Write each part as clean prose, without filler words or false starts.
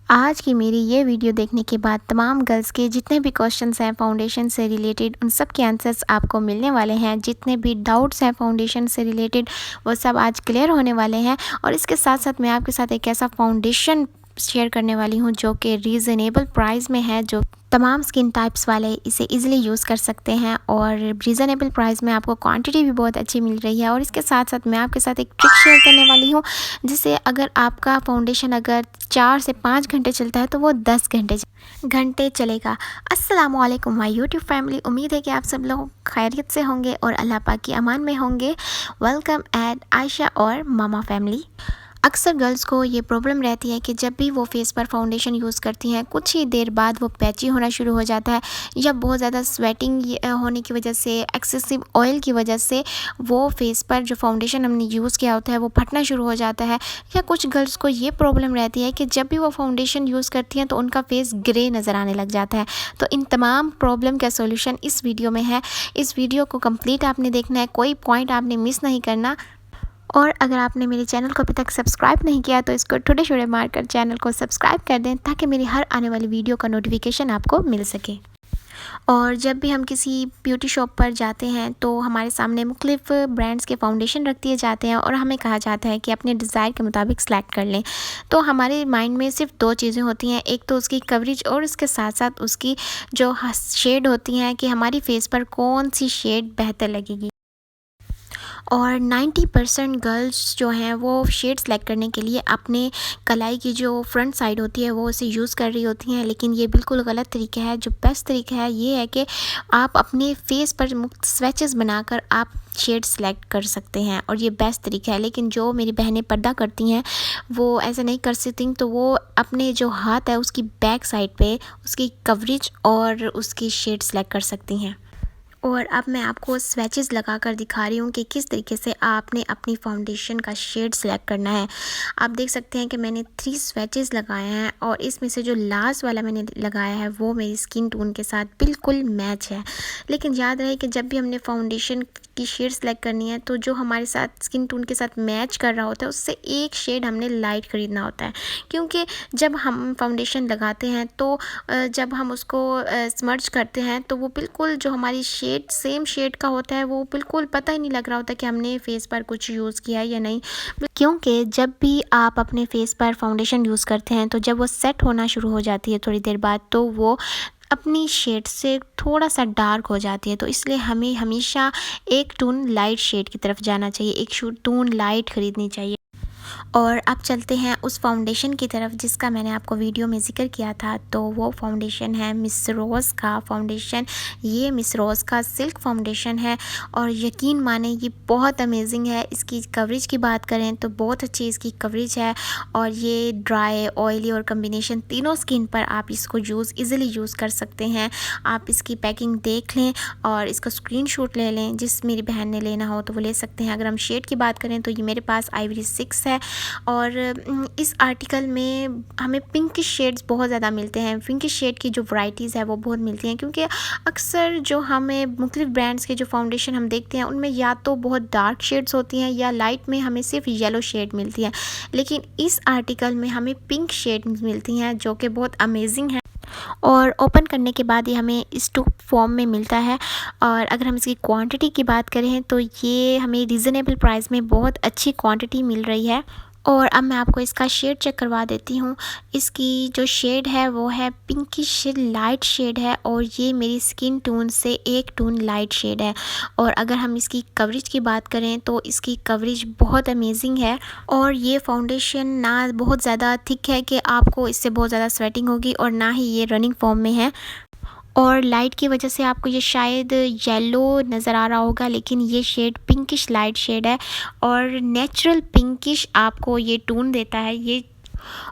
आज की मेरी ये वीडियो देखने के बाद तमाम गर्ल्स के जितने भी क्वेश्चंस हैं फाउंडेशन से रिलेटेड उन सब के आंसर्स आपको मिलने वाले हैं। जितने भी डाउट्स हैं फाउंडेशन से रिलेटेड वो सब आज क्लियर होने वाले हैं। और इसके साथ साथ मैं आपके साथ एक ऐसा फाउंडेशन शेयर करने वाली हूँ जो कि रीज़नेबल प्राइस में है, जो तमाम स्किन टाइप्स वाले इसे इजीली यूज़ कर सकते हैं और रीज़नेबल प्राइस में आपको क्वांटिटी भी बहुत अच्छी मिल रही है। और इसके साथ साथ मैं आपके साथ एक ट्रिक शेयर करने वाली हूँ जिससे अगर आपका फाउंडेशन अगर 4 से 5 घंटे चलता है तो वो 10 घंटे चलेगा। अस्सलाम वालेकुम माय यूट्यूब फैमिली, उम्मीद है कि आप सब लोग खैरियत से होंगे और अल्लाह पाक की अमान में होंगे। वेलकम एट आयशा और मामा फैमिली। अक्सर गर्ल्स को ये प्रॉब्लम रहती है कि जब भी वो फेस पर फाउंडेशन यूज़ करती हैं कुछ ही देर बाद वो पैची होना शुरू हो जाता है, या बहुत ज़्यादा स्वेटिंग होने की वजह से, एक्सेसिव ऑयल की वजह से वो फेस पर जो फाउंडेशन हमने यूज़ किया होता है वो फटना शुरू हो जाता है। या कुछ गर्ल्स को ये प्रॉब्लम रहती है कि जब भी वो फाउंडेशन यूज़ करती हैं तो उनका फेस ग्रे नज़र आने लग जाता है। तो इन तमाम प्रॉब्लम का सोल्यूशन इस वीडियो में है। इस वीडियो को कंप्लीट आपने देखना है, कोई पॉइंट आपने मिस नहीं करना। और अगर आपने मेरे चैनल को अभी तक सब्सक्राइब नहीं किया तो इसको छोटे छोटे मारकर चैनल को सब्सक्राइब कर दें ताकि मेरी हर आने वाली वीडियो का नोटिफिकेशन आपको मिल सके। और जब भी हम किसी ब्यूटी शॉप पर जाते हैं तो हमारे सामने मुख्तलिफ ब्रांड्स के फाउंडेशन रख दिए जाते हैं और हमें कहा जाता है कि अपने डिज़ायर के मुताबिक सेलेक्ट कर लें। तो हमारे माइंड में सिर्फ दो चीज़ें होती हैं, एक तो उसकी कवरेज और उसके साथ साथ उसकी जो शेड होती हैं कि हमारी फेस पर कौन सी शेड बेहतर लगेगी। और 90% गर्ल्स जो हैं वो शेड सेलेक्ट करने के लिए अपने कलाई की जो फ्रंट साइड होती है वो उसे यूज़ कर रही होती हैं, लेकिन ये बिल्कुल गलत तरीका है। जो बेस्ट तरीका है ये है कि आप अपने फेस पर मुख्त स्वैचेस बनाकर आप शेड सेलेक्ट कर सकते हैं और ये बेस्ट तरीका है। लेकिन जो मेरी बहनें पर्दा करती हैं वो ऐसा नहीं कर सकती, तो वो अपने जो हाथ है उसकी बैक साइड पे उसकी कवरेज और उसकी शेड सेलेक्ट कर सकती हैं। और अब मैं आपको स्वैचेस लगा कर दिखा रही हूँ कि किस तरीके से आपने अपनी फाउंडेशन का शेड सेलेक्ट करना है। आप देख सकते हैं कि मैंने 3 स्वैचेस लगाए हैं और इसमें से जो लास्ट वाला मैंने लगाया है वो मेरी स्किन टोन के साथ बिल्कुल मैच है। लेकिन याद रहे कि जब भी हमने फाउंडेशन की शेड सेलेक्ट करनी है तो जो हमारे साथ स्किन टोन के साथ मैच कर रहा होता है उससे एक शेड हमने लाइट ख़रीदना होता है। क्योंकि जब हम फाउंडेशन लगाते हैं तो जब हम उसको स्मर्च करते हैं तो वो बिल्कुल जो हमारी शेड सेम शेड का होता है वो बिल्कुल पता ही नहीं लग रहा होता कि हमने फेस पर कुछ यूज़ किया है या नहीं। क्योंकि जब भी आप अपने फेस पर फाउंडेशन यूज़ करते हैं तो जब वो सेट होना शुरू हो जाती है थोड़ी देर बाद तो वो अपनी शेड से थोड़ा सा डार्क हो जाती है। तो इसलिए हमें हमेशा एक टोन लाइट शेड की तरफ जाना चाहिए, एक टोन लाइट ख़रीदनी चाहिए। और अब चलते हैं उस फाउंडेशन की तरफ जिसका मैंने आपको वीडियो में ज़िक्र किया था। तो वो फाउंडेशन है मिस रोज़ का फाउंडेशन। ये मिस रोज़ का सिल्क फाउंडेशन है और यकीन माने ये बहुत अमेजिंग है। इसकी कवरेज की बात करें तो बहुत अच्छी इसकी कवरेज है और ये ड्राई, ऑयली और कम्बिनेशन तीनों स्किन पर आप इसको ईज़िली यूज़ कर सकते हैं। आप इसकी पैकिंग देख लें और इसका स्क्रीनशॉट ले लें। जिस मेरी बहन ने लेना हो तो वो ले सकते हैं। अगर हम शेड की बात करें तो ये मेरे पास आइवरी 6 है और इस आर्टिकल में हमें पिंकिश शेड्स बहुत ज़्यादा मिलते हैं। पिंकिश शेड की जो वैरायटीज़ है वो बहुत मिलती हैं, क्योंकि अक्सर जो हमें मुख्तलिफ ब्रांड्स के जो फाउंडेशन हम देखते हैं उनमें या तो बहुत डार्क शेड्स होती हैं या लाइट में हमें सिर्फ येलो शेड मिलती है। लेकिन इस आर्टिकल में हमें पिंक शेड मिलती हैं जो कि बहुत अमेजिंग है और ओपन करने के बाद ये हमें इस ट्यूब फॉर्म में मिलता है। और अगर हम इसकी क्वांटिटी की बात करें तो ये हमें रीज़नेबल प्राइस में बहुत अच्छी क्वांटिटी मिल रही है। और अब मैं आपको इसका शेड चेक करवा देती हूँ। इसकी जो शेड है वो है पिंकिश लाइट शेड है और ये मेरी स्किन टोन से एक टोन लाइट शेड है। और अगर हम इसकी कवरेज की बात करें तो इसकी कवरेज बहुत अमेजिंग है और ये फाउंडेशन ना बहुत ज़्यादा थिक है कि आपको इससे बहुत ज़्यादा स्वेटिंग होगी और ना ही ये रनिंग फॉर्म में है। और लाइट की वजह से आपको ये शायद येलो नज़र आ रहा होगा, लेकिन ये शेड पिंकिश लाइट शेड है और नेचुरल पिंकिश आपको ये टोन देता है ये।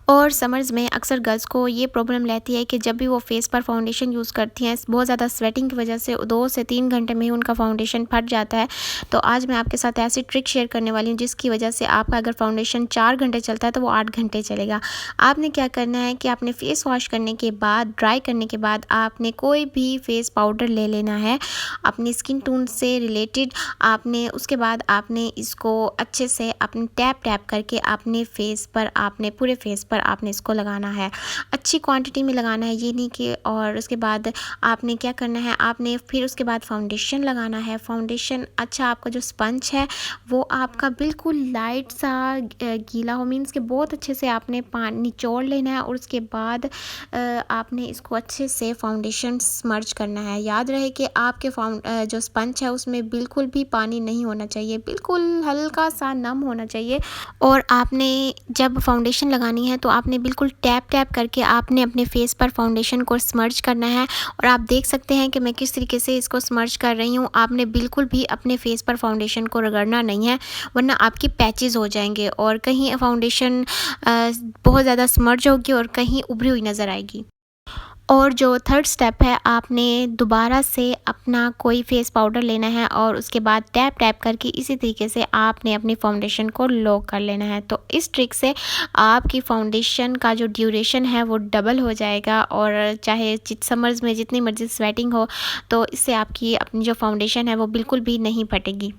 और समर्स में अक्सर गर्ल्स को ये प्रॉब्लम रहती है कि जब भी वो फेस पर फाउंडेशन यूज़ करती हैं बहुत ज़्यादा स्वेटिंग की वजह से 2 से 3 घंटे में ही उनका फाउंडेशन फट जाता है। तो आज मैं आपके साथ ऐसी ट्रिक शेयर करने वाली हूँ जिसकी वजह से आपका अगर फाउंडेशन 4 घंटे चलता है तो वो 8 घंटे चलेगा। आपने क्या करना है कि आपने फेस वॉश करने के बाद, ड्राई करने के बाद आपने कोई भी फेस पाउडर ले लेना है अपनी स्किन टोन से रिलेटेड। आपने उसके बाद आपने इसको अच्छे से अपने टैप टैप करके अपने फेस पर, आपने पूरे फेस पर आपने इसको लगाना है, अच्छी क्वांटिटी में लगाना है, ये नहीं कि और उसके बाद आपने क्या करना है, आपने फिर उसके बाद फाउंडेशन लगाना है। फाउंडेशन अच्छा आपका जो स्पंज है वो आपका बिल्कुल लाइट सा गीला हो, मीन्स कि बहुत अच्छे से आपने पानी निचोड़ लेना है और उसके बाद आपने इसको अच्छे से फाउंडेशन स्मर्ज करना है। याद रहे कि आपके जो स्पंज है उसमें बिल्कुल भी पानी नहीं होना चाहिए, बिल्कुल हल्का सा नम होना चाहिए। और आपने जब फाउंडेशन लगानी है तो आपने बिल्कुल टैप टैप करके आपने अपने फेस पर फाउंडेशन को स्मर्ज करना है। और आप देख सकते हैं कि मैं किस तरीके से इसको स्मर्ज कर रही हूँ। आपने बिल्कुल भी अपने फेस पर फाउंडेशन को रगड़ना नहीं है, वरना आपकी पैचेस हो जाएंगे और कहीं फाउंडेशन बहुत ज़्यादा स्मर्ज होगी और कहीं उभरी हुई नज़र आएगी। और जो थर्ड स्टेप है, आपने दोबारा से अपना कोई फेस पाउडर लेना है और उसके बाद टैप टैप करके इसी तरीके से आपने अपनी फाउंडेशन को लॉक कर लेना है। तो इस ट्रिक से आपकी फाउंडेशन का जो ड्यूरेशन है वो डबल हो जाएगा और चाहे समर्स में जितनी मर्जी स्वेटिंग हो तो इससे आपकी अपनी जो फाउंडेशन है वो बिल्कुल भी नहीं फटेगी।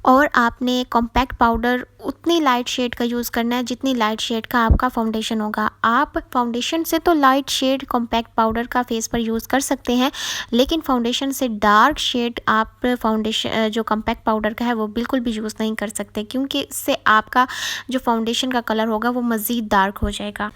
और आपने कॉम्पैक्ट पाउडर उतनी लाइट शेड का यूज़ करना है जितनी लाइट शेड का आपका फाउंडेशन होगा। आप फाउंडेशन से तो लाइट शेड कॉम्पैक्ट पाउडर का फेस पर यूज़ कर सकते हैं, लेकिन फाउंडेशन से डार्क शेड आप फाउंडेशन जो कॉम्पैक्ट पाउडर का है वो बिल्कुल भी यूज़ नहीं कर सकते, क्योंकि इससे आपका जो फाउंडेशन का कलर होगा वो मज़ीद डार्क हो जाएगा।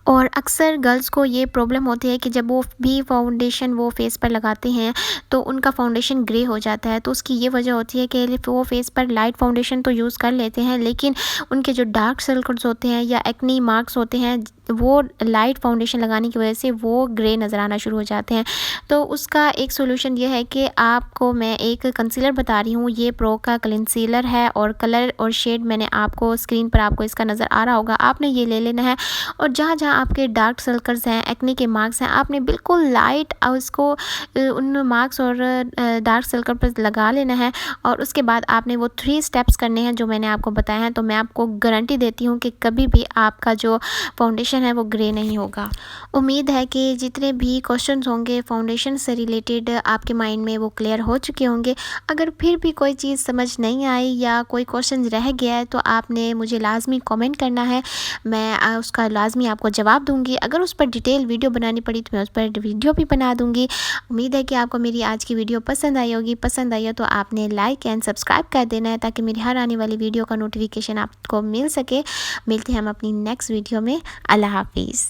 और अक्सर गर्ल्स को ये प्रॉब्लम होती है कि जब वो भी फाउंडेशन वो फेस पर लगाते हैं तो उनका फाउंडेशन ग्रे हो जाता है। तो उसकी ये वजह होती है कि वो फेस पर लाइट फाउंडेशन तो यूज़ कर लेते हैं, लेकिन उनके जो डार्क सर्कल्स होते हैं या एक्नी मार्क्स होते हैं वो लाइट फाउंडेशन लगाने की वजह से वो ग्रे नज़र आना शुरू हो जाते हैं। तो उसका एक सोल्यूशन ये है कि आपको मैं एक कंसीलर बता रही हूँ, ये प्रो का कंसीलर है और कलर और शेड मैंने आपको स्क्रीन पर आपको इसका नज़र आ रहा होगा। आपने ये ले लेना है और जहाँ जहाँ आपके डार्क सर्कल्स हैं, एक्ने के मार्क्स हैं, आपने बिल्कुल लाइट उसको उन मार्क्स और डार्क सर्कल पर लगा लेना है। और उसके बाद आपने वो 3 स्टेप्स करने हैं जो मैंने आपको बताया है। तो मैं आपको गारंटी देती हूँ कि कभी भी आपका जो फाउंडेशन है वो ग्रे नहीं होगा। उम्मीद है कि जितने भी क्वेश्चंस होंगे फाउंडेशन से रिलेटेड आपके माइंड में वो क्लियर हो चुके होंगे। अगर फिर भी कोई चीज़ समझ नहीं आई या कोई क्वेश्चन रह गया है तो आपने मुझे लाजमी कमेंट करना है, मैं उसका लाजमी आपको जवाब दूंगी। अगर उस पर डिटेल वीडियो बनानी पड़ी तो मैं उस पर वीडियो भी बना दूंगी। उम्मीद है कि आपको मेरी आज की वीडियो पसंद आई होगी। पसंद आई हो तो आपने लाइक एंड सब्सक्राइब कर देना है ताकि मेरी हर आने वाली वीडियो का नोटिफिकेशन आपको मिल सके। मिलते हैं हम अपनी नेक्स्ट वीडियो में। अल्लाह हाफिज़।